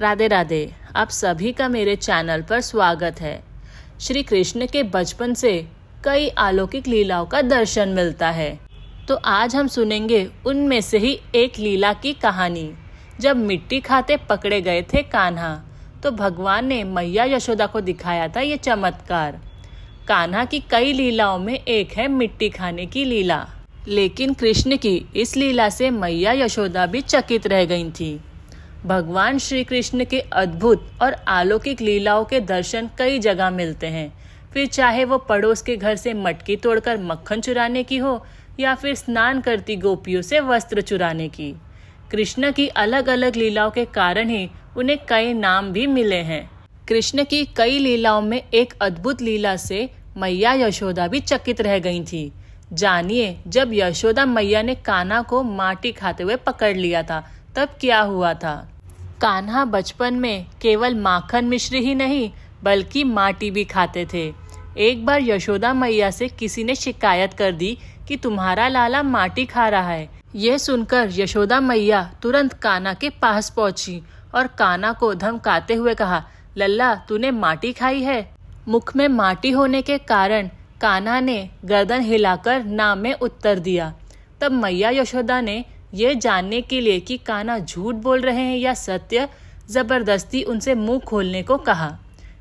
राधे राधे। आप सभी का मेरे चैनल पर स्वागत है। श्री कृष्ण के बचपन से कई अलौकिक लीलाओं का दर्शन मिलता है, तो आज हम सुनेंगे उनमें से ही एक लीला की कहानी। जब मिट्टी खाते पकड़े गए थे कान्हा, तो भगवान ने मैया यशोदा को दिखाया था ये चमत्कार। कान्हा की कई लीलाओं में एक है मिट्टी खाने की लीला, लेकिन कृष्ण की इस लीला से मैया यशोदा भी चकित रह गई थी। भगवान श्री कृष्ण के अद्भुत और अलौकिक लीलाओं के दर्शन कई जगह मिलते हैं, फिर चाहे वो पड़ोस के घर से मटकी तोड़कर मक्खन चुराने की हो या फिर स्नान करती गोपियों से वस्त्र चुराने की। कृष्ण की अलग अलग लीलाओं के कारण ही उन्हें कई नाम भी मिले हैं। कृष्ण की कई लीलाओं में एक अद्भुत लीला से मैया यशोदा भी चकित रह गई थी। जानिए, जब यशोदा मैया ने कान्हा को माटी खाते हुए पकड़ लिया था तब क्या हुआ था। कान्हा बचपन में केवल माखन मिश्री ही नहीं बल्कि माटी भी खाते थे। एक बार यशोदा मैया से किसी ने शिकायत कर दी कि तुम्हारा लाला माटी खा रहा है। यह सुनकर यशोदा मैया तुरंत कान्हा के पास पहुंची और कान्हा को धमकाते हुए कहा, लल्ला तूने माटी खाई है। मुख में माटी होने के कारण कान्हा ने गर्दन हिलाकर ना में उत्तर दिया। तब मैया यशोदा ने यह जानने के लिए कि कान्हा झूठ बोल रहे हैं या सत्य, जबरदस्ती उनसे मुंह खोलने को कहा।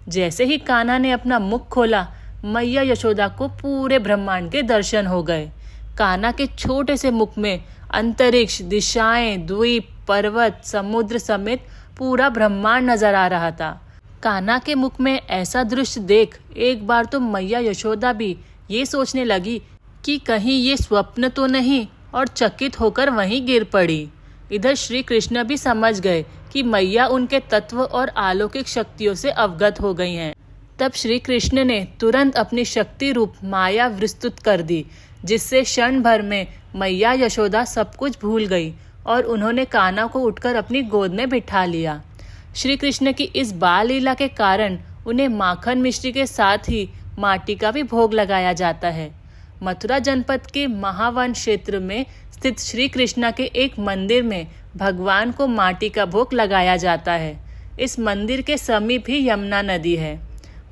जैसे ही कान्हा ने अपना मुख खोला, मैया यशोदा को पूरे ब्रह्मांड के दर्शन हो गए। कान्हा के छोटे से मुख में अंतरिक्ष, दिशाएं, द्वीप, पर्वत, समुद्र समेत पूरा ब्रह्मांड नजर आ रहा था। कान्हा के मुख में ऐसा दृश्य देख एक बार तो मैया यशोदा भी ये सोचने लगी कि कहीं ये स्वप्न तो नहीं, और चकित होकर वहीं गिर पड़ी। इधर श्री कृष्ण भी समझ गए कि मैया उनके तत्व और अलौकिक शक्तियों से अवगत हो गई हैं। तब श्री कृष्ण ने तुरंत अपनी शक्ति रूप माया विस्तृत कर दी, जिससे क्षण भर में मैया यशोदा सब कुछ भूल गई और उन्होंने कान्हा को उठकर अपनी गोद में बिठा लिया। श्री कृष्ण की इस बाल लीला के कारण उन्हें माखन मिश्री के साथ ही माटी का भी भोग लगाया जाता है। मथुरा जनपद के महावन क्षेत्र में स्थित श्री कृष्णा के एक मंदिर में भगवान को माटी का भोग लगाया जाता है। इस मंदिर के समीप ही यमुना नदी है।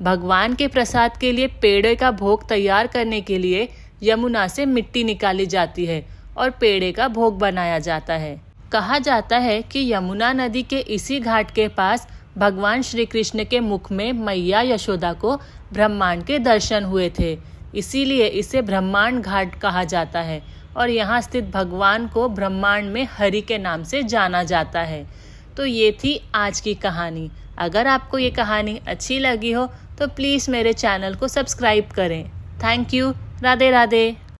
भगवान के प्रसाद के लिए पेड़े का भोग तैयार करने के लिए यमुना से मिट्टी निकाली जाती है और पेड़े का भोग बनाया जाता है। कहा जाता है कि यमुना नदी के इसी घाट के पास भगवान श्री कृष्ण के मुख में मैया यशोदा को ब्रह्मांड के दर्शन हुए थे, इसीलिए इसे ब्रह्मांड घाट कहा जाता है और यहाँ स्थित भगवान को ब्रह्मांड में हरि के नाम से जाना जाता है। तो ये थी आज की कहानी। अगर आपको ये कहानी अच्छी लगी हो तो प्लीज़ मेरे चैनल को सब्सक्राइब करें। Thank you. राधे राधे।